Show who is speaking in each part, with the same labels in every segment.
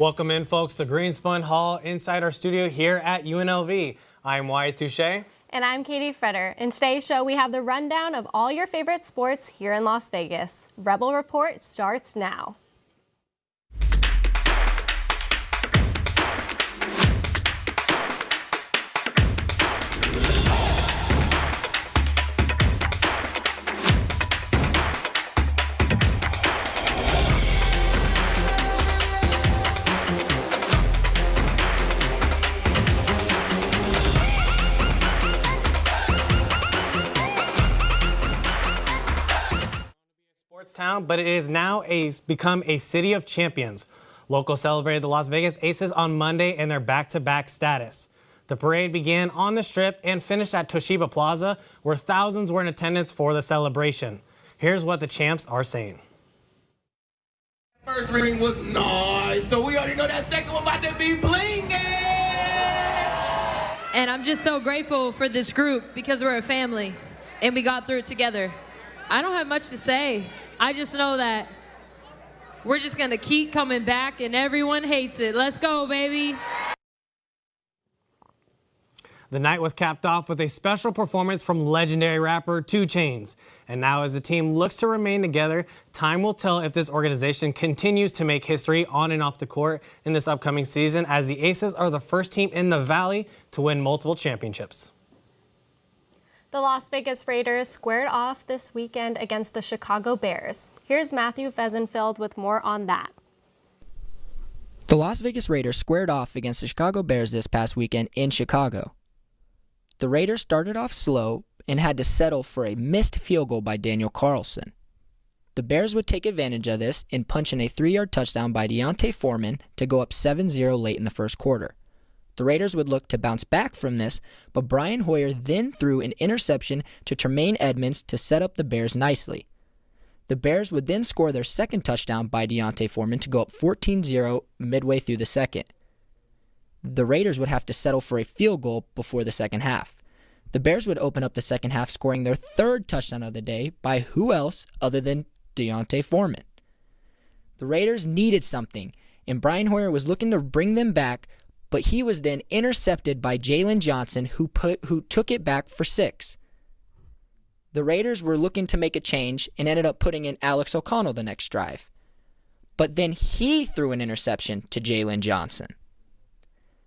Speaker 1: Welcome in, folks, to Greenspun Hall inside our studio here at UNLV. I'm Wyatt Touche.
Speaker 2: And I'm Katie Freder. In today's show, we have the rundown of all your favorite sports here in Las Vegas. Rebel Report starts now.
Speaker 1: Town, but it is now become a city of champions. Locals celebrated the Las Vegas Aces on Monday in their back-to-back status. The parade began on the Strip and finished at Toshiba Plaza, where thousands were in attendance for the celebration. Here's what the champs are saying.
Speaker 3: First ring was nice, so we already know that second one about to be blinging.
Speaker 4: And I'm just so grateful for this group because we're a family and we got through it together. I don't have much to say. I just know that we're just going to keep coming back and everyone hates it. Let's go, baby.
Speaker 1: The night was capped off with a special performance from legendary rapper 2 Chainz. And now as the team looks to remain together, time will tell if this organization continues to make history on and off the court in this upcoming season, as the Aces are the first team in the Valley to win multiple championships.
Speaker 2: The Las Vegas Raiders squared off this weekend against the Chicago Bears. Here's Matthew Fesenfeld with more on that.
Speaker 5: The Las Vegas Raiders squared off against the Chicago Bears this past weekend in Chicago. The Raiders started off slow and had to settle for a missed field goal by Daniel Carlson. The Bears would take advantage of this and punch in a 3-yard touchdown by D'Onta Foreman to go up 7-0 late in the first quarter. The Raiders would look to bounce back from this, but Brian Hoyer then threw an interception to Tremaine Edmonds to set up the Bears nicely. The Bears would then score their second touchdown by D'Onta Foreman to go up 14-0 midway through the second. The Raiders would have to settle for a field goal before the second half. The Bears would open up the second half scoring their third touchdown of the day by who else other than D'Onta Foreman. The Raiders needed something, and Brian Hoyer was looking to bring them back, but he was then intercepted by Jalen Johnson, who took it back for 6. The Raiders were looking to make a change and ended up putting in Alex O'Connell the next drive. But then he threw an interception to Jalen Johnson.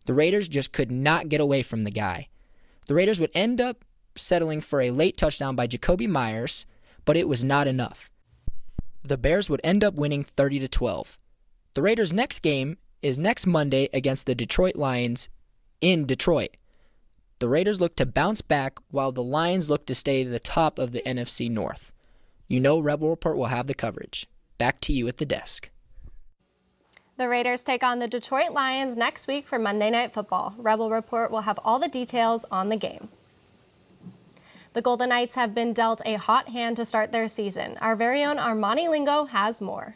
Speaker 5: The Raiders just could not get away from the guy. The Raiders would end up settling for a late touchdown by Jacoby Myers, but it was not enough. The Bears would end up winning 30-12. The Raiders' next game is next Monday against the Detroit Lions in Detroit. The Raiders look to bounce back while the Lions look to stay at the top of the NFC North. You know Rebel Report will have the coverage. Back to you at the desk.
Speaker 2: The Raiders take on the Detroit Lions next week for Monday Night Football. Rebel Report will have all the details on the game. The Golden Knights have been dealt a hot hand to start their season. Our very own Armani Lingo has more.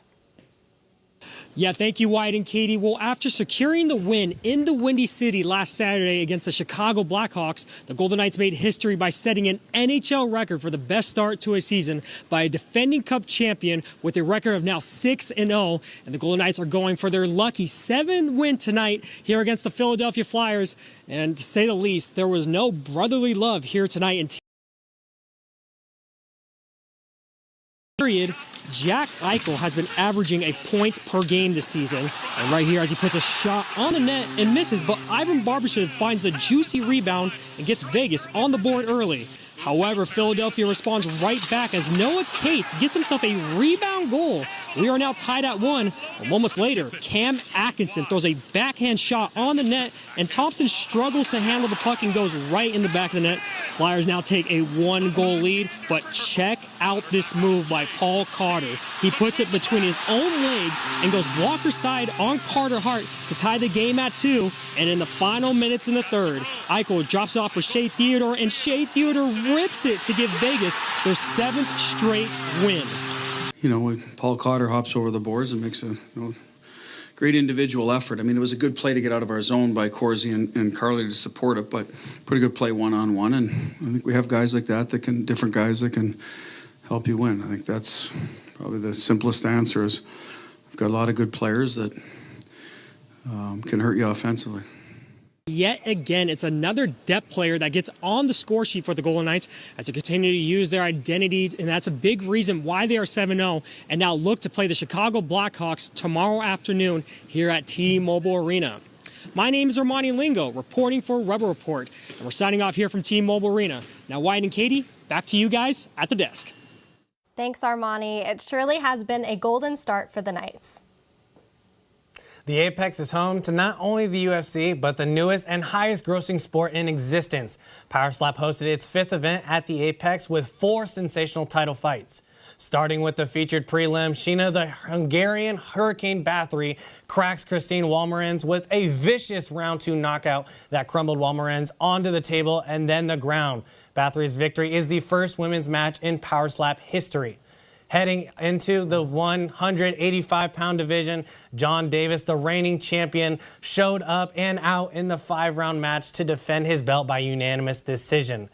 Speaker 6: Yeah, thank you, Wyatt and Katie. Well, after securing the win in the Windy City last Saturday against the Chicago Blackhawks, the Golden Knights made history by setting an NHL record for the best start to a season by a defending Cup champion with a record of now 6-0. And the Golden Knights are going for their lucky 7th win tonight here against the Philadelphia Flyers. And to say the least, there was no brotherly love here tonight in period. Jack Eichel has been averaging a point per game this season. And right here, as he puts a shot on the net and misses, but Ivan Barbashev finds the juicy rebound and gets Vegas on the board early. However, Philadelphia responds right back as Noah Cates gets himself a rebound goal. We are now tied at 1. And moments later, Cam Atkinson throws a backhand shot on the net, and Thompson struggles to handle the puck and goes right in the back of the net. Flyers now take a 1-goal lead, but check out this move by Paul Carter. He puts it between his own legs and goes blocker side on Carter Hart to tie the game at 2. And in the final minutes in the third, Eichel drops off for Shea Theodore, and Shea Theodore rips it to give Vegas their 7th straight win.
Speaker 7: You know, Paul Cotter hops over the boards and makes a great individual effort. I mean, it was a good play to get out of our zone by Corsi and Carly to support it, but pretty good play one-on-one. And I think we have guys like that different guys that can help you win. I think that's probably the simplest answer is we've got a lot of good players that can hurt you offensively.
Speaker 6: Yet again, it's another depth player that gets on the score sheet for the Golden Knights as they continue to use their identity, and that's a big reason why they are 7-0 and now look to play the Chicago Blackhawks tomorrow afternoon here at T-Mobile Arena. My name is Armani Lingo, reporting for Rebel Report, and we're signing off here from T-Mobile Arena. Now, Wyatt and Katie, back to you guys at the desk.
Speaker 2: Thanks, Armani. It surely has been a golden start for the Knights.
Speaker 1: The Apex is home to not only the UFC, but the newest and highest grossing sport in existence. Power Slap hosted its 5th event at the Apex with 4 sensational title fights. Starting with the featured prelim, Sheena the Hungarian Hurricane Bathory cracks Christine Walmarens with a vicious round 2 knockout that crumbled Walmarens onto the table and then the ground. Bathory's victory is the first women's match in Power Slap history. Heading into the 185-pound division, John Davis, the reigning champion, showed up and out in the 5-round match to defend his belt by unanimous decision.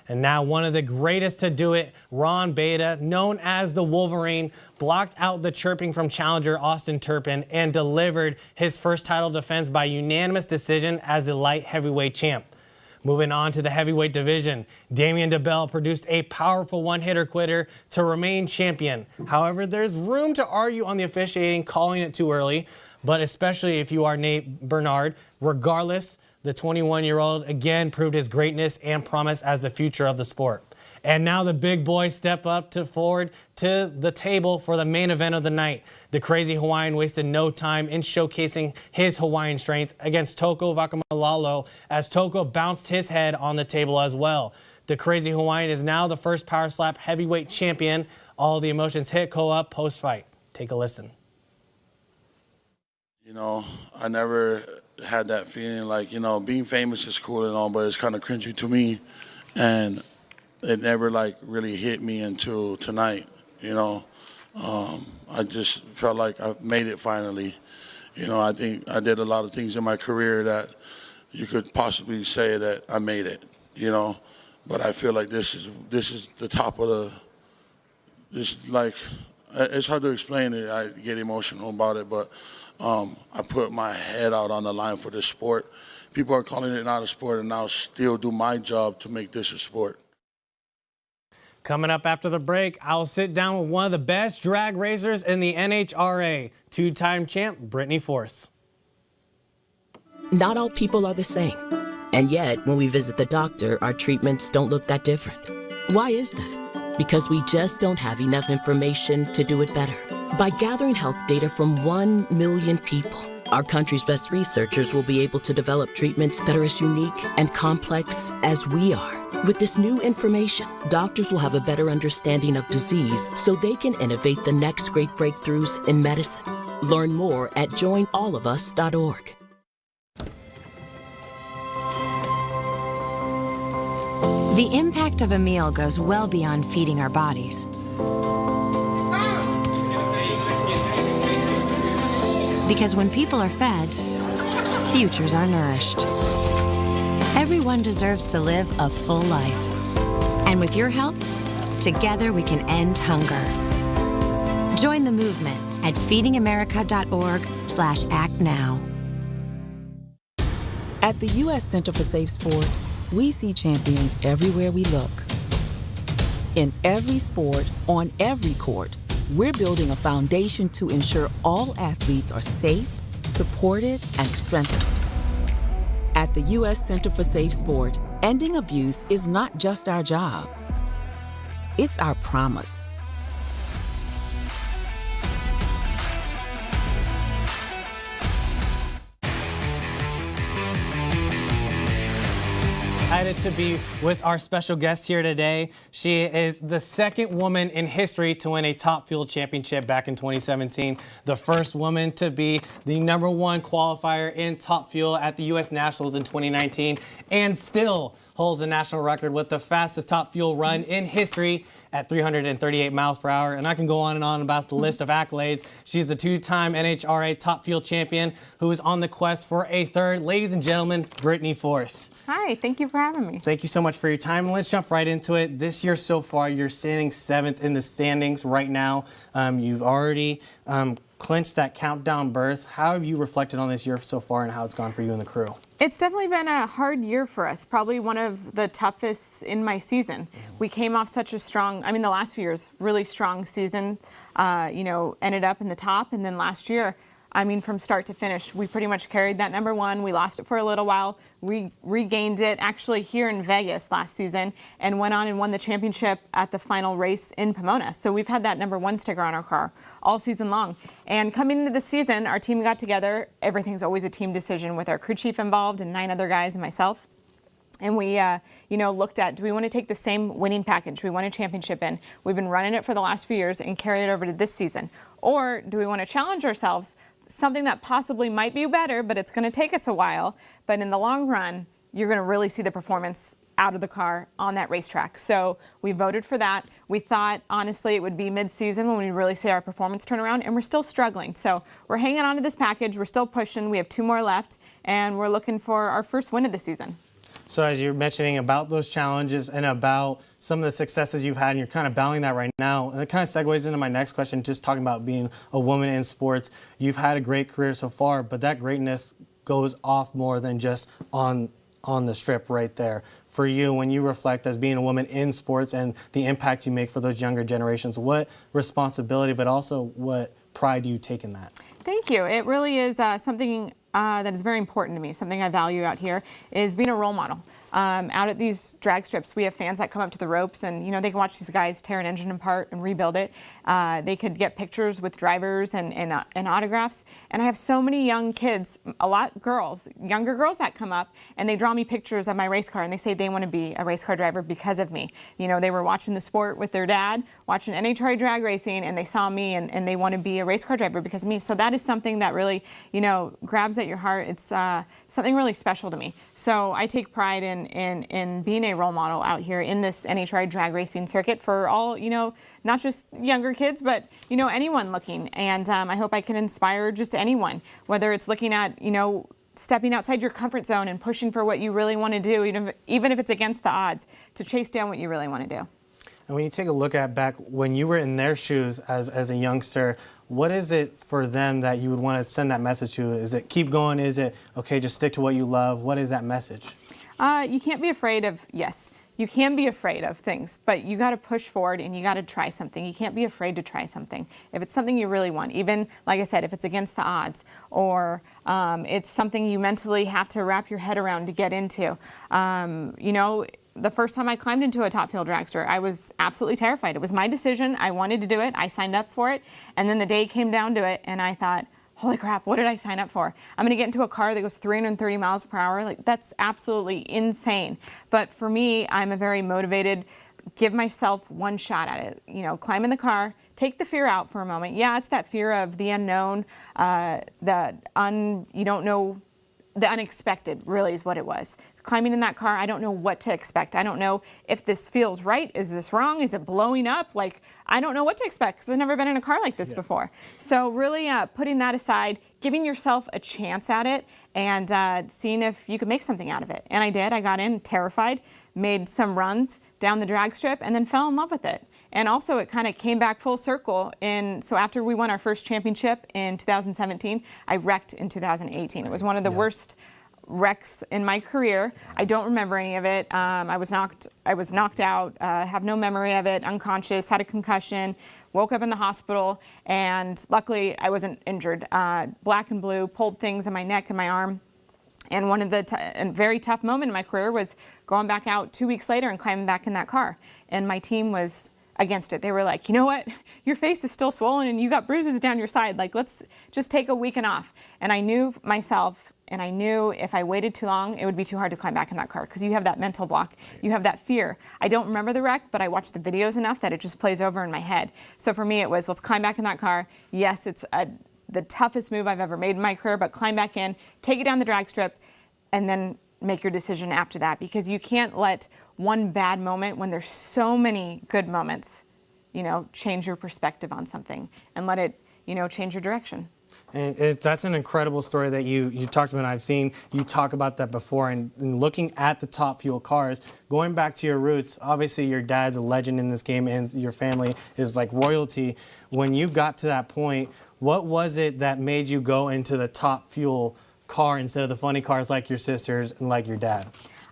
Speaker 1: And now one of the greatest to do it, Ron Beta, known as the Wolverine, blocked out the chirping from challenger Austin Turpin and delivered his first title defense by unanimous decision as the light heavyweight champ. Moving on to the heavyweight division, Damien DeBell produced a powerful one-hitter quitter to remain champion. However, there's room to argue on the officiating, calling it too early, but especially if you are Nate Bernard. Regardless, the 21-year-old again proved his greatness and promise as the future of the sport. And now the big boys step up forward to the table for the main event of the night. The Crazy Hawaiian wasted no time in showcasing his Hawaiian strength against Toko Vakamalalo as Toko bounced his head on the table as well. The Crazy Hawaiian is now the first Power Slap heavyweight champion. All the emotions hit Koa post-fight. Take a listen.
Speaker 8: You know, I never had that feeling like, you know, being famous is cool and all, but it's kind of cringy to me. And it never like really hit me until tonight, you know. I just felt like I've made it finally. You know, I think I did a lot of things in my career that you could possibly say that I made it, you know. But I feel like this is the top of the, just like, it's hard to explain it. I get emotional about it, but I put my head out on the line for this sport. People are calling it not a sport, and I'll still do my job to make this a sport.
Speaker 1: Coming up after the break, I'll sit down with one of the best drag racers in the NHRA, 2-time champ Brittany Force.
Speaker 9: Not all people are the same. And yet, when we visit the doctor, our treatments don't look that different. Why is that? Because we just don't have enough information to do it better. By gathering health data from 1 million people, our country's best researchers will be able to develop treatments that are as unique and complex as we are. With this new information, doctors will have a better understanding of disease so they can innovate the next great breakthroughs in medicine. Learn more at joinallofus.org.
Speaker 10: The impact of a meal goes well beyond feeding our bodies. Because when people are fed, futures are nourished. Everyone deserves to live a full life. And with your help, together we can end hunger. Join the movement at feedingamerica.org/actnow.
Speaker 11: At the U.S. Center for Safe Sport, we see champions everywhere we look. In every sport, on every court, we're building a foundation to ensure all athletes are safe, supported, and strengthened. At the U.S. Center for Safe Sport, ending abuse is not just our job. It's our promise.
Speaker 1: Excited to be with our special guest here today. She is the second woman in history to win a Top Fuel championship back in 2017, the first woman to be the #1 qualifier in Top Fuel at the U.S. Nationals in 2019, and still holds the national record with the fastest Top Fuel run in history at 338 miles per hour. And I can go on and on about the list of accolades. She's the 2-time NHRA Top Fuel champion who is on the quest for a third. Ladies and gentlemen, Brittany Force.
Speaker 12: Hi, thank you for having me.
Speaker 1: Thank you so much for your time. And let's jump right into it. This year so far, you're standing 7th in the standings right now. You've already clinched that countdown berth. How have you reflected on this year so far and how it's gone for you and the crew?
Speaker 12: It's definitely been a hard year for us, probably one of the toughest in my season. We came off such a strong, I mean, the last few years, really strong season, ended up in the top. And then last year, I mean, from start to finish, we pretty much carried that #1. We lost it for a little while. We regained it actually here in Vegas last season and went on and won the championship at the final race in Pomona. So we've had that #1 sticker on our car all season long. And coming into the season, our team got together. Everything's always a team decision with our crew chief involved and 9 other guys and myself. And we, looked at, do we want to take the same winning package we won a championship in? We've been running it for the last few years and carry it over to this season. Or do we want to challenge ourselves, something that possibly might be better, but it's going to take us a while. But in the long run, you're going to really see the performance out of the car on that racetrack. So we voted for that. We thought, honestly, it would be mid-season when we really see our performance turn around, and we're still struggling. So we're hanging on to this package. We're still pushing. We have 2 more left, and we're looking for our first win of the season.
Speaker 1: So as you're mentioning about those challenges and about some of the successes you've had, and you're kind of battling that right now, and it kind of segues into my next question, just talking about being a woman in sports. You've had a great career so far, but that greatness goes off more than just on the strip right there. For you, when you reflect as being a woman in sports and the impact you make for those younger generations, what responsibility, but also what pride do you take in that?
Speaker 12: Thank you. It really is something that is very important to me. Something I value out here is being a role model. Out at these drag strips, we have fans that come up to the ropes and, they can watch these guys tear an engine apart and rebuild it. They could get pictures with drivers and autographs. And I have so many young kids, a lot younger girls that come up and they draw me pictures of my race car and they say they want to be a race car driver because of me. They were watching the sport with their dad, watching NHRA drag racing, and they saw me and they want to be a race car driver because of me. So that is something that really, grabs at your heart. It's something really special to me. So I take pride in being a role model out here in this NHRA drag racing circuit for all, not just younger kids, but, anyone looking. And I hope I can inspire just anyone, whether it's looking at, stepping outside your comfort zone and pushing for what you really want to do, even if it's against the odds, to chase down what you really want to do.
Speaker 1: And when you take a look at back when you were in their shoes as a youngster, what is it for them that you would want to send that message to? Is it keep going? Is it, okay, just stick to what you love? What is that message?
Speaker 12: You can't be afraid of, yes, you can be afraid of things, but you got to push forward and you got to try something. You can't be afraid to try something. If it's something you really want, even, like I said, if it's against the odds or it's something you mentally have to wrap your head around to get into, the first time I climbed into a top fuel dragster, I was absolutely terrified. It was my decision. I wanted to do it. I signed up for it. And then the day came down to it, and I thought, holy crap, what did I sign up for? I'm going to get into a car that goes 330 miles per hour. Like, that's absolutely insane. But for me, I'm a very motivated, give myself one shot at it. Climb in the car, take the fear out for a moment. Yeah, it's that fear of the unknown, you don't know. The unexpected really is what it was. Climbing in that car, I don't know what to expect. I don't know if this feels right. Is this wrong? Is it blowing up? I don't know what to expect because I've never been in a car like this before. So really putting that aside, giving yourself a chance at it and seeing if you could make something out of it. And I did. I got in terrified, made some runs down the drag strip, and then fell in love with it. And also it kind of came back full circle. So after we won our first championship in 2017, I wrecked in 2018. It was one of the worst wrecks in my career. I don't remember any of it. I was knocked out, have no memory of it, unconscious, had a concussion, woke up in the hospital, and luckily I wasn't injured. Black and blue, pulled things in my neck and my arm. And one of the very tough moment in my career was going back out 2 weeks later and climbing back in that car. And my team was against it. They were like, you know what? Your face is still swollen and you got bruises down your side. Let's just take a weekend off. And I knew myself, and I knew if I waited too long, it would be too hard to climb back in that car because you have that mental block. You have that fear. I don't remember the wreck, but I watched the videos enough that it just plays over in my head. So for me, it was, let's climb back in that car. Yes, it's the toughest move I've ever made in my career, but climb back in, take it down the drag strip, and then make your decision after that, because you can't let one bad moment, when there's so many good moments, change your perspective on something and let it, change your direction.
Speaker 1: And that's an incredible story that you talked about. I've seen you talk about that before, and looking at the Top Fuel cars, going back to your roots, obviously your dad's a legend in this game and your family is like royalty. When you got to that point, What was it that made you go into the Top Fuel car instead of the funny cars like your sisters and like your dad?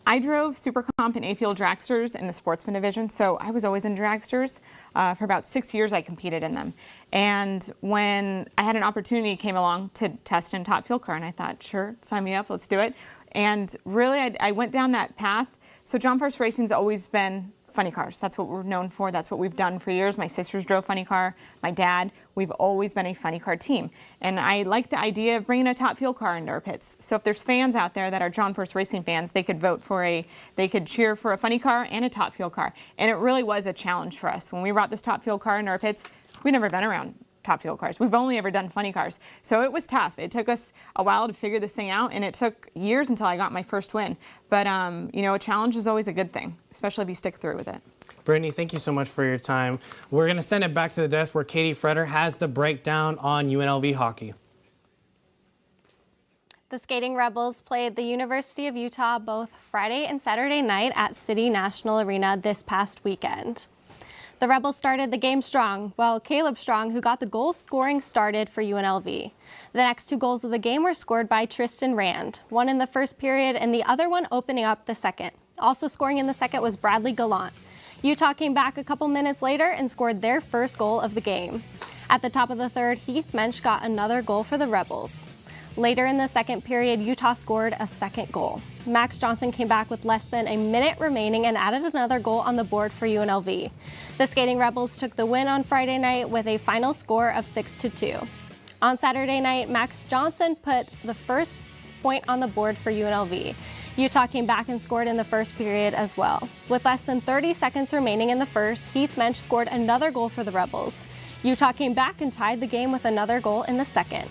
Speaker 12: I drove Super Comp and A-Fuel dragsters in the sportsman division, so I was always in dragsters. For about 6 years, I competed in them. And when I had an opportunity came along to test in Top Fuel car, and I thought, sure, sign me up, let's do it. And really, I went down that path. So John Force Racing's always been funny cars. That's what we're known for. That's what we've done for years. My sisters drove funny car. My dad. We've always been a funny car team. And I like the idea of bringing a Top Fuel car into our pits. So if there's fans out there that are John Force Racing fans, they could they could cheer for a funny car and a Top Fuel car. And it really was a challenge for us. When we brought this Top Fuel car into our pits, we'd never been around Top Fuel cars. We've only ever done funny cars. So it was tough. It took us a while to figure this thing out, and it took years until I got my first win. But, you know, a challenge is always a good thing, especially if you stick through with it.
Speaker 1: Brittany, thank you so much for your time. We're going to send it back to the desk where Katie Freder has the breakdown on UNLV hockey.
Speaker 2: The Skating Rebels played the University of Utah both Friday and Saturday night at City National Arena this past weekend. The Rebels started the game strong, while Caleb Strong, who got the goal scoring, started for UNLV. The next 2 goals of the game were scored by Tristan Rand, one in the first period and the other one opening up the second. Also scoring in the second was Bradley Gallant. Utah came back a couple minutes later and scored their first goal of the game. At the top of the third, Heath Mensch got another goal for the Rebels. Later in the second period, Utah scored a second goal. Max Johnson came back with less than a minute remaining and added another goal on the board for UNLV. The Skating Rebels took the win on Friday night with a final score of 6-2. On Saturday night, Max Johnson put the first point on the board for UNLV. Utah came back and scored in the first period as well. With less than 30 seconds remaining in the first, Heath Mensch scored another goal for the Rebels. Utah came back and tied the game with another goal in the second.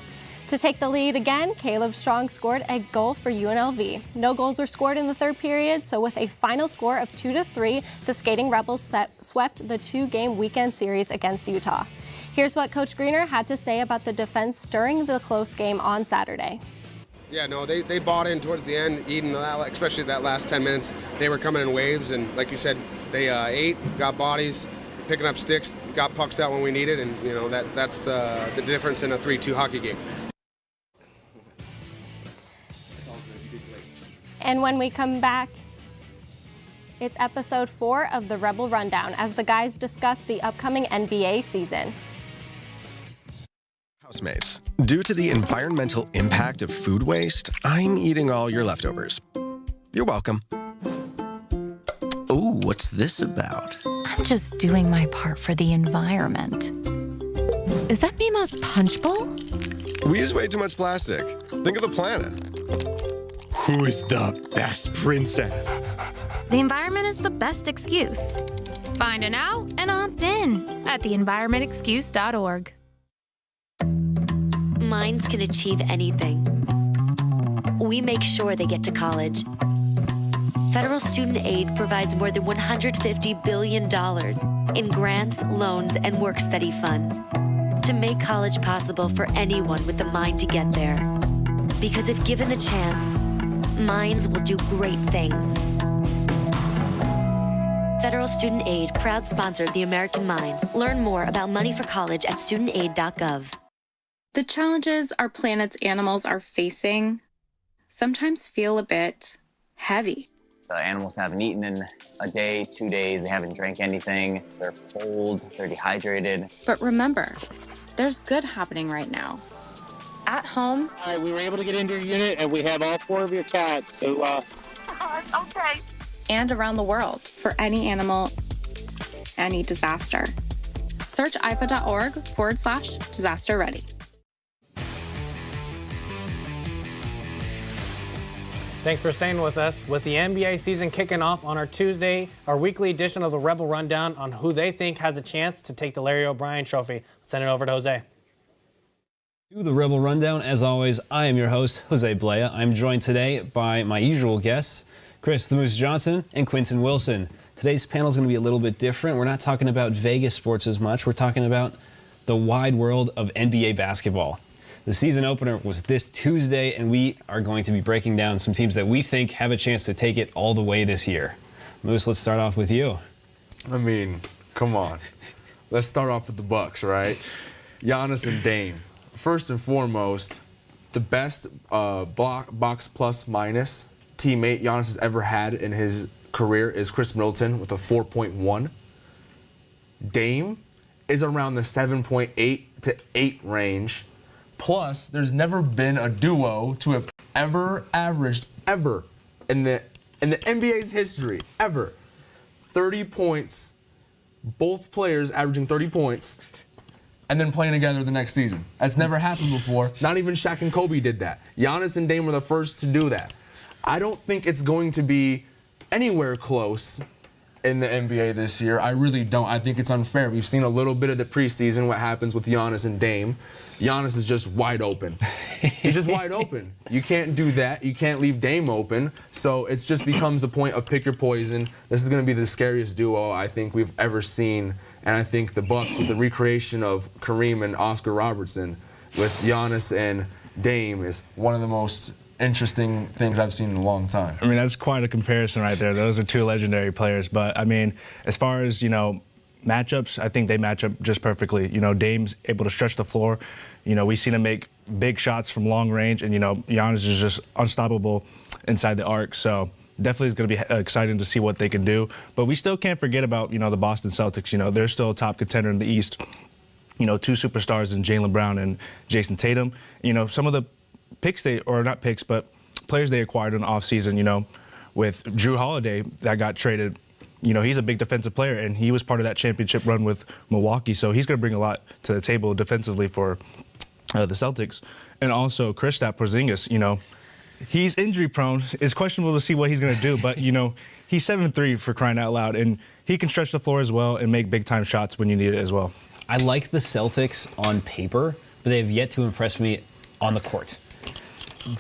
Speaker 2: To take the lead again, Caleb Strong scored a goal for UNLV. No goals were scored in the third period, so with a final score of 2-3, the Skating Rebels swept the 2-game weekend series against Utah. Here's what Coach Greener had to say about the defense during the close game on Saturday.
Speaker 13: Yeah, no, they bought in towards the end, especially that last 10 minutes. They were coming in waves, and like you said, they ate, got bodies, picking up sticks, got pucks out when we needed, and you know that's the difference in a 3-2 hockey game.
Speaker 2: And when we come back, it's episode 4 of the Rebel Rundown as the guys discuss the upcoming NBA season.
Speaker 14: Housemates, due to the environmental impact of food waste, I'm eating all your leftovers. You're welcome.
Speaker 15: Ooh, what's this about?
Speaker 16: I'm just doing my part for the environment. Is that Mima's punch bowl?
Speaker 14: We use way too much plastic. Think of the planet.
Speaker 15: Who is the best princess?
Speaker 17: The environment is the best excuse. Find an out and opt in at theenvironmentexcuse.org.
Speaker 18: Minds can achieve anything. We make sure they get to college. Federal Student Aid provides more than $150 billion in grants, loans, and work-study funds to make college possible for anyone with the mind to get there. Because if given the chance, minds will do great things. Federal Student Aid, proud sponsor of the American Mind. Learn more about money for college at studentaid.gov.
Speaker 19: The challenges our planet's animals are facing sometimes feel a bit heavy.
Speaker 20: The animals haven't eaten in a day, 2 days, they haven't drank anything, they're cold, they're dehydrated.
Speaker 19: But remember, there's good happening right now. At home.
Speaker 21: All right, we were able to get into your unit and we have all 4 of your cats. So,
Speaker 19: okay. And around the world for any animal, any disaster. Search ifa.org/disaster ready.
Speaker 1: Thanks for staying with us. With the NBA season kicking off on our Tuesday, our weekly edition of the Rebel Rundown on who they think has a chance to take the Larry O'Brien Trophy. Let's send it over to Jose.
Speaker 22: To the Rebel Rundown, as always, I am your host, Jose Blea. I'm joined today by my usual guests, Chris the Moose Johnson and Quinton Wilson. Today's panel is going to be a little bit different. We're not talking about Vegas sports as much. We're talking about the wide world of NBA basketball. The season opener was this Tuesday, and we are going to be breaking down some teams that we think have a chance to take it all the way this year. Moose, let's start off with you.
Speaker 23: I mean, come on. Let's start off with the Bucks, right? Giannis and Dame.
Speaker 3: first and foremost, the best box plus minus teammate Giannis has ever had in his career is Chris Middleton with a 4.1. Dame is around the 7.8 to 8 range. Plus, there's never been a duo to have ever averaged, ever, in the NBA's history, ever, 30 points, both players averaging 30 points, and then playing together the next season. That's never happened before. Not even Shaq and Kobe did that. Giannis and Dame were the first to do that. I don't think it's going to be anywhere close in the NBA this year. I really don't. I think it's unfair. We've seen a little bit of the preseason, what happens with Giannis and Dame. Giannis is just wide open. He's just wide open. You can't do that. You can't leave Dame open. So it just becomes a point of pick your poison. This is going to be the scariest duo I think we've ever seen. And I think the Bucks, with the recreation of Kareem and Oscar Robertson, with Giannis and Dame, is one of the most interesting things I've seen in a long time.
Speaker 4: I mean, that's quite a comparison right there. Those are two legendary players. But, I mean, as far as, matchups, I think they match up just perfectly. Dame's able to stretch the floor. We've seen him make big shots from long range. And, Giannis is just unstoppable inside the arc. So definitely is going to be exciting to see what they can do. But we still can't forget about, the Boston Celtics. They're still a top contender in the East. Two superstars in Jaylen Brown and Jason Tatum. Some of the players they acquired in the offseason, with Drew Holiday that got traded. He's a big defensive player, and he was part of that championship run with Milwaukee. So he's going to bring a lot to the table defensively for the Celtics. And also Kristaps Porzingis, he's injury prone. It's questionable to see what he's going to do, but, he's 7'3" for crying out loud, and he can stretch the floor as well and make big-time shots when you need it as well.
Speaker 22: I like the Celtics on paper, but they have yet to impress me on the court.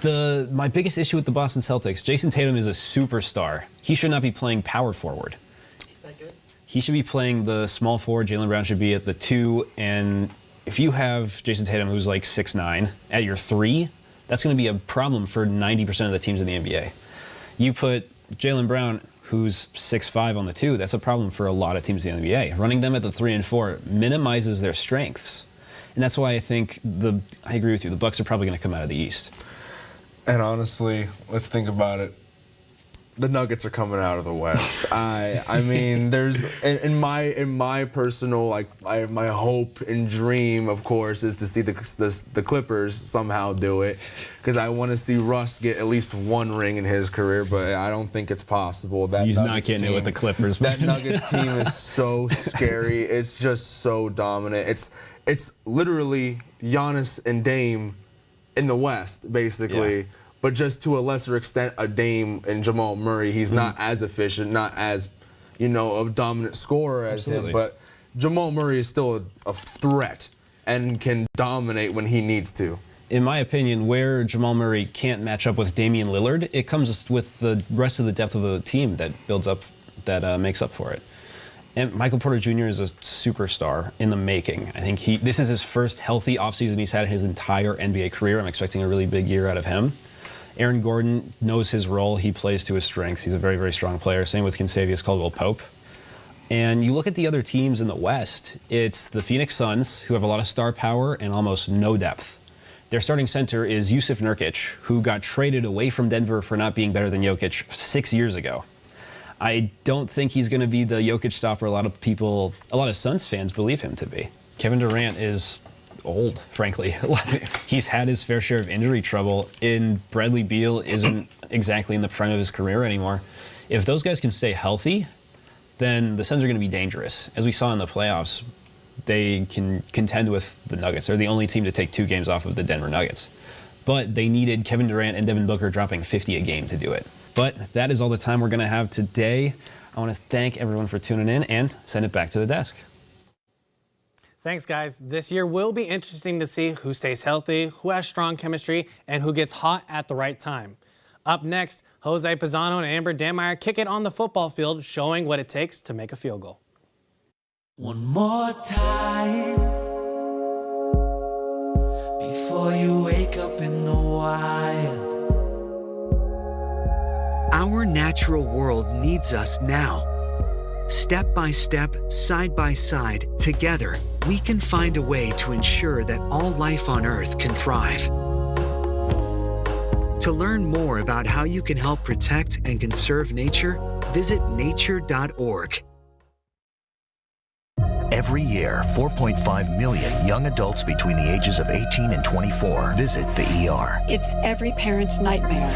Speaker 22: My biggest issue with the Boston Celtics, Jason Tatum is a superstar. He should not be playing power forward.
Speaker 1: Is that good?
Speaker 22: He should be playing the small forward. Jaylen Brown should be at the 2. And if you have Jason Tatum, who's like 6'9", at your 3, that's going to be a problem for 90% of the teams in the NBA. You put Jaylen Brown, who's 6'5", on the 2, that's a problem for a lot of teams in the NBA. Running them at the 3 and 4 minimizes their strengths. And that's why I think I agree with you, the Bucks are probably going to come out of the East.
Speaker 3: And honestly, let's think about it. The Nuggets are coming out of the West. I mean, there's in my personal my hope and dream, of course, is to see the Clippers somehow do it, because I want to see Russ get at least 1 ring in his career, but I don't think it's possible.
Speaker 22: He's not getting it with the Clippers.
Speaker 3: That Nuggets team is so scary. It's just so dominant. It's literally Giannis and Dame in the West, basically. Yeah. But just to a lesser extent, a Dame and Jamal Murray. He's not as efficient, not as, a dominant scorer as him. But Jamal Murray is still a threat and can dominate when he needs to.
Speaker 22: In my opinion, where Jamal Murray can't match up with Damian Lillard, it comes with the rest of the depth of the team that builds up, that makes up for it. And Michael Porter Jr. is a superstar in the making. I think this is his first healthy offseason he's had in his entire NBA career. I'm expecting a really big year out of him. Aaron Gordon knows his role. He plays to his strengths. He's a very, very strong player. Same with Kentavious Caldwell-Pope. And you look at the other teams in the West, it's the Phoenix Suns, who have a lot of star power and almost no depth. Their starting center is Jusuf Nurkic, who got traded away from Denver for not being better than Jokic 6 years ago. I don't think he's going to be the Jokic stopper a lot of Suns fans believe him to be. Kevin Durant is old, frankly. He's had his fair share of injury trouble, and Bradley Beal isn't exactly in the prime of his career anymore. If those guys can stay healthy, then the Suns are going to be dangerous. As we saw in the playoffs, they can contend with the Nuggets. They're the only team to take 2 games off of the Denver Nuggets. But they needed Kevin Durant and Devin Booker dropping 50 a game to do it. But that is all the time we're going to have today. I want to thank everyone for tuning in and send it back to the desk.
Speaker 1: Thanks, guys. This year will be interesting to see who stays healthy, who has strong chemistry, and who gets hot at the right time. Up next, Jose Pisano and Amber Dammeier kick it on the football field, showing what it takes to make a field goal.
Speaker 23: One more time before you wake up in the wild.
Speaker 24: Our natural world needs us now. Step by step, side by side, together, we can find a way to ensure that all life on Earth can thrive. To learn more about how you can help protect and conserve nature, visit nature.org.
Speaker 5: Every year, 4.5 million young adults between the ages of 18 and 24 visit the ER.
Speaker 6: It's every parent's nightmare.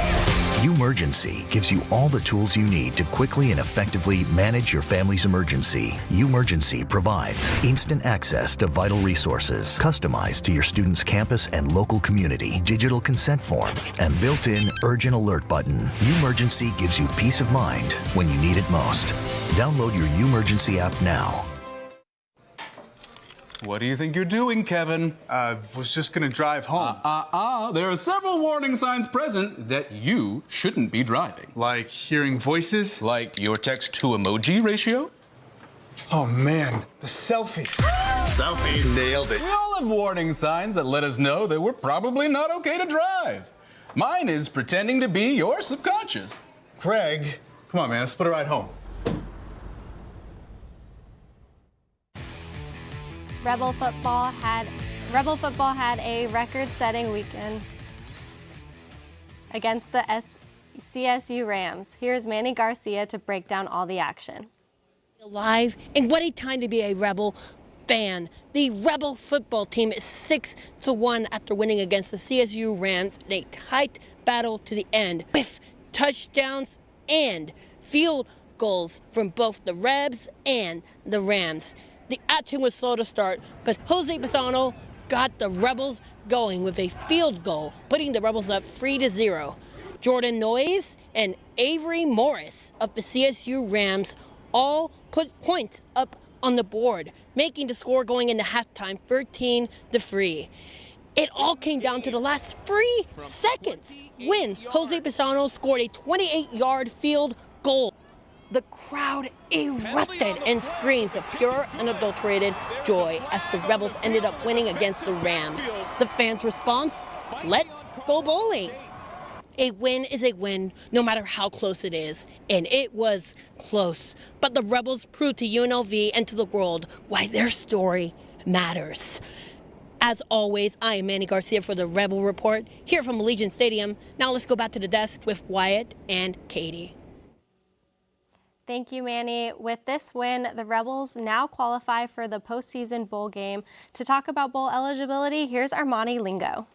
Speaker 5: Umergency gives you all the tools you need to quickly and effectively manage your family's emergency. Umergency provides instant access to vital resources, customized to your student's campus and local community, digital consent form, and built-in urgent alert button. Umergency gives you peace of mind when you need it most. Download your Umergency app now.
Speaker 7: What do you think you're doing, Kevin?
Speaker 8: Was just gonna drive home.
Speaker 7: There are several warning signs present that you shouldn't be driving.
Speaker 8: Like hearing voices?
Speaker 7: Like your text-to-emoji ratio?
Speaker 8: Oh man, the selfies.
Speaker 15: Selfie, nailed it.
Speaker 7: We all have warning signs that let us know that we're probably not okay to drive. Mine is pretending to be your subconscious.
Speaker 8: Craig, come on man, let's split a ride home.
Speaker 2: Rebel football had a record-setting weekend against the CSU Rams. Here's Manny Garcia to break down all the action.
Speaker 25: Live, and what a time to be a Rebel fan. The Rebel football team is 6-1 after winning against the CSU Rams in a tight battle to the end, with touchdowns and field goals from both the Rebs and the Rams. The action was slow to start, but Jose Pisano got the Rebels going with a field goal, putting the Rebels up 3-0. Jordan Noyes and Avery Morris of the CSU Rams all put points up on the board, making the score going into halftime 13-3. It all came down to the last 3 seconds when Jose Pisano scored a 28-yard field goal. The crowd erupted in screams of pure, unadulterated joy as the Rebels ended up winning against the Rams. The fans' response? Let's go bowling. A win is a win, no matter how close it is. And it was close. But the Rebels proved to UNLV and to the world why their story matters. As always, I am Manny Garcia for the Rebel Report, here from Allegiant Stadium. Now let's go back to the desk with Wyatt and Katie.
Speaker 2: Thank you, Manny. With this win, the Rebels now qualify for the postseason bowl game. To talk about bowl eligibility, here's Armani Lingo.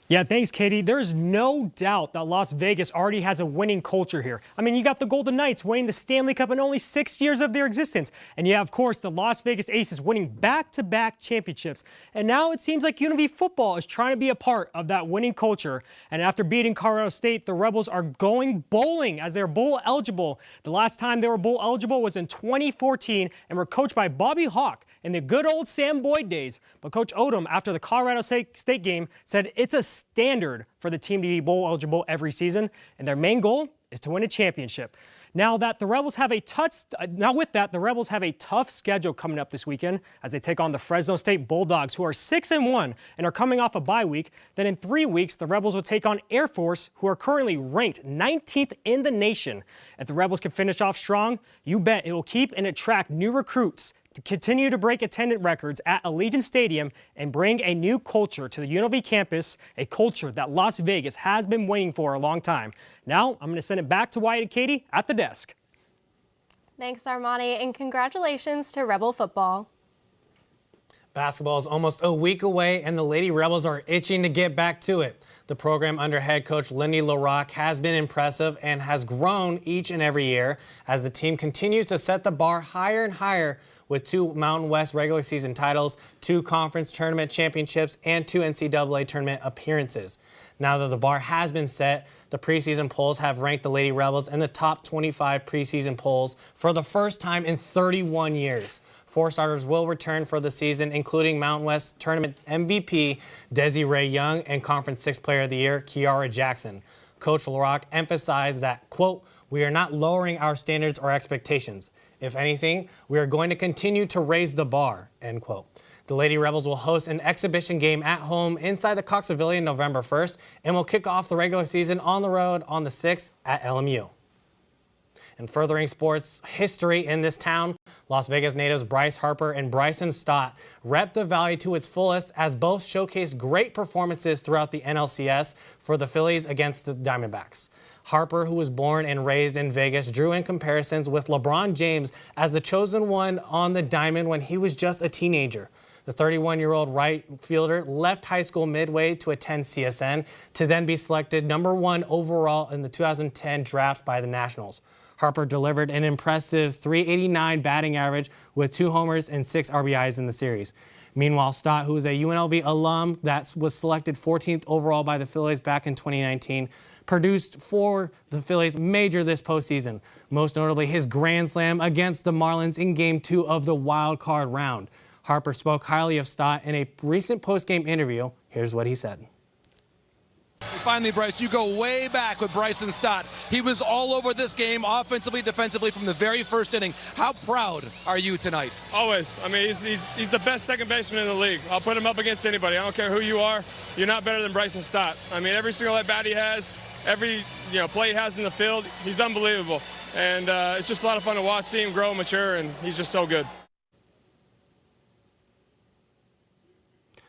Speaker 26: Yeah, thanks, Katie. There's no doubt that Las Vegas already has a winning culture here. I mean, you got the Golden Knights winning the Stanley Cup in only 6 years of their existence. And yeah, of course, the Las Vegas Aces winning back-to-back championships. And now it seems like UNLV football is trying to be a part of that winning culture. And after beating Colorado State, the Rebels are going bowling as they're bowl eligible. The last time they were bowl eligible was in 2014 and were coached by Bobby Hawk in the good old Sam Boyd days. But Coach Odom, after the Colorado State game, said it's a standard for the team to be bowl eligible every season, and their main goal is to win a championship. Now with that, the Rebels have a tough schedule coming up this weekend as they take on the Fresno State Bulldogs, who are 6-1 and are coming off a bye week. Then in 3 weeks, the Rebels will take on Air Force, who are currently ranked 19th in the nation. If the Rebels can finish off strong, you bet it will keep and attract new recruits to continue to break attendance records at Allegiant Stadium and bring a new culture to the UNLV campus, a culture that Las Vegas has been waiting for a long time. Now, I'm going to send it back to Wyatt and Katie at the desk.
Speaker 2: Thanks, Armani, and congratulations to Rebel football.
Speaker 1: Basketball is almost a week away, and the Lady Rebels are itching to get back to it. The program under head coach Lindy LaRocque has been impressive and has grown each and every year as the team continues to set the bar higher and higher with 2 Mountain West regular season titles, 2 conference tournament championships, and 2 NCAA tournament appearances. Now that the bar has been set, the preseason polls have ranked the Lady Rebels in the top 25 preseason polls for the first time in 31 years. 4 starters will return for the season, including Mountain West Tournament MVP Desiree Young and Conference 6th Player of the Year Kiara Jackson. Coach LaRocque emphasized that, quote, "We are not lowering our standards or expectations. If anything, we are going to continue to raise the bar," end quote. The Lady Rebels will host an exhibition game at home inside the Cox Pavilion November 1st and will kick off the regular season on the road on the 6th at LMU. And furthering sports history in this town, Las Vegas natives Bryce Harper and Bryson Stott repped the Valley to its fullest as both showcased great performances throughout the NLCS for the Phillies against the Diamondbacks. Harper, who was born and raised in Vegas, drew in comparisons with LeBron James as the chosen one on the diamond when he was just a teenager. The 31-year-old right fielder left high school midway to attend CSN to then be selected #1 overall in the 2010 draft by the Nationals. Harper delivered an impressive .389 batting average with 2 homers and 6 RBIs in the series. Meanwhile, Stott, who is a UNLV alum that was selected 14th overall by the Phillies back in 2019, produced for the Phillies major this postseason, most notably his grand slam against the Marlins in Game 2 of the wild card round. Harper spoke highly of Stott in a recent post-game interview. Here's what he said.
Speaker 9: Finally, Bryce, you go way back with Bryson Stott. He was all over this game, offensively, defensively, from the very first inning. How proud are you tonight?
Speaker 10: Always. I mean, he's the best second baseman in the league. I'll put him up against anybody. I don't care who you are. You're not better than Bryson Stott. I mean, every single at-bat he has, every play he has in the field, he's unbelievable. And it's just a lot of fun to watch, see him grow and mature, and he's just so good.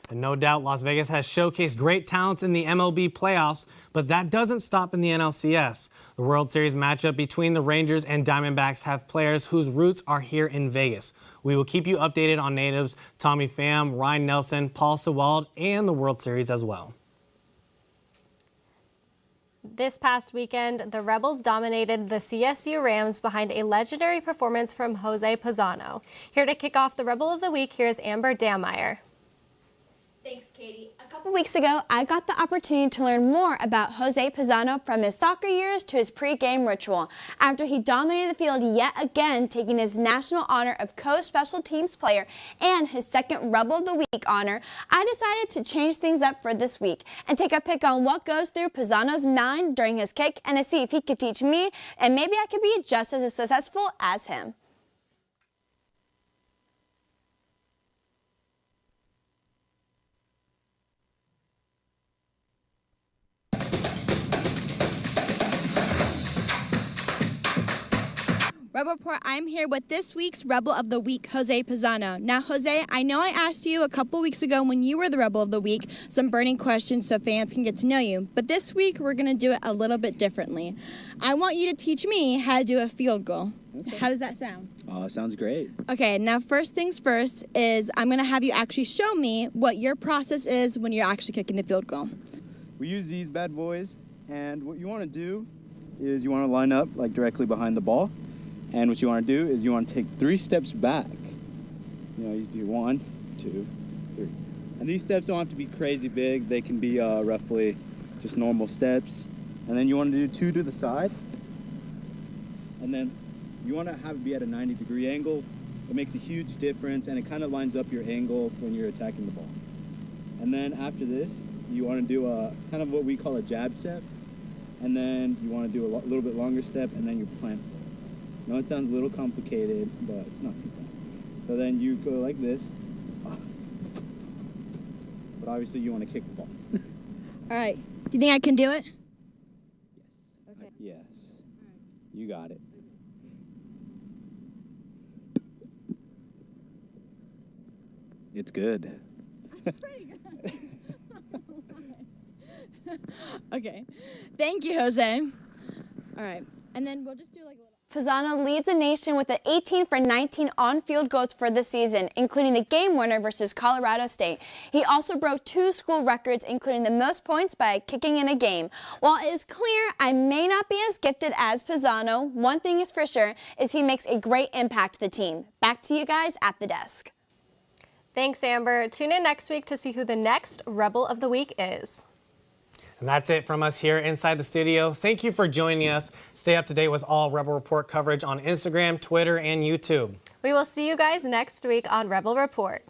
Speaker 1: And no doubt Las Vegas has showcased great talents in the MLB playoffs, but that doesn't stop in the NLCS. The World Series matchup between the Rangers and Diamondbacks have players whose roots are here in Vegas. We will keep you updated on natives Tommy Pham, Ryan Nelson, Paul Sewald, and the World Series as well.
Speaker 2: This past weekend, the Rebels dominated the CSU Rams behind a legendary performance from Jose Pisano. Here to kick off the Rebel of the Week, here's Amber Dammeier.
Speaker 11: Thanks, Katie. A couple weeks ago, I got the opportunity to learn more about Jose Pisano from his soccer years to his pre-game ritual. After he dominated the field yet again, taking his national honor of co-special teams player and his second Rebel of the Week honor, I decided to change things up for this week and take a pick on what goes through Pisano's mind during his kick and to see if he could teach me and maybe I could be just as successful as him.
Speaker 12: Rebel Report, I'm here with this week's Rebel of the Week, Jose Pisano. Now, Jose, I know I asked you a couple weeks ago when you were the Rebel of the Week some burning questions so fans can get to know you. But this week, we're going to do it a little bit differently. I want you to teach me how to do a field goal. Okay. How does that sound?
Speaker 13: Oh, it sounds great.
Speaker 12: Okay, now first things first is I'm going to have you actually show me what your process is when you're actually kicking the field goal.
Speaker 13: We use these bad boys, and what you want to do is you want to line up like directly behind the ball. And what you want to do is you want to take 3 steps back. You know, you do 1, 2, 3. And these steps don't have to be crazy big. They can be roughly just normal steps. And then you want to do 2 to the side. And then you want to have it be at a 90-degree angle. It makes a huge difference, and it kind of lines up your angle when you're attacking the ball. And then after this, you want to do a kind of what we call a jab step. And then you want to do a little bit longer step, and then you plant. I know it sounds a little complicated, but it's not too bad. So then you go like this. But obviously you want to kick the ball.
Speaker 12: All right. Do you think I can do it?
Speaker 13: Yes. Okay. Yes. You got it. It's good.
Speaker 12: That's pretty good. Okay. Thank you, Jose. All right. And then we'll just do like a little...
Speaker 11: Pisano leads the nation with an 18 for 19 on-field goals for the season, including the game winner versus Colorado State. He also broke 2 school records, including the most points by kicking in a game. While it is clear I may not be as gifted as Pisano, one thing is for sure is he makes a great impact to the team. Back to you guys at the desk.
Speaker 2: Thanks, Amber. Tune in next week to see who the next Rebel of the Week is.
Speaker 1: And that's it from us here inside the studio. Thank you for joining us. Stay up to date with all Rebel Report coverage on Instagram, Twitter, and YouTube.
Speaker 2: We will see you guys next week on Rebel Report.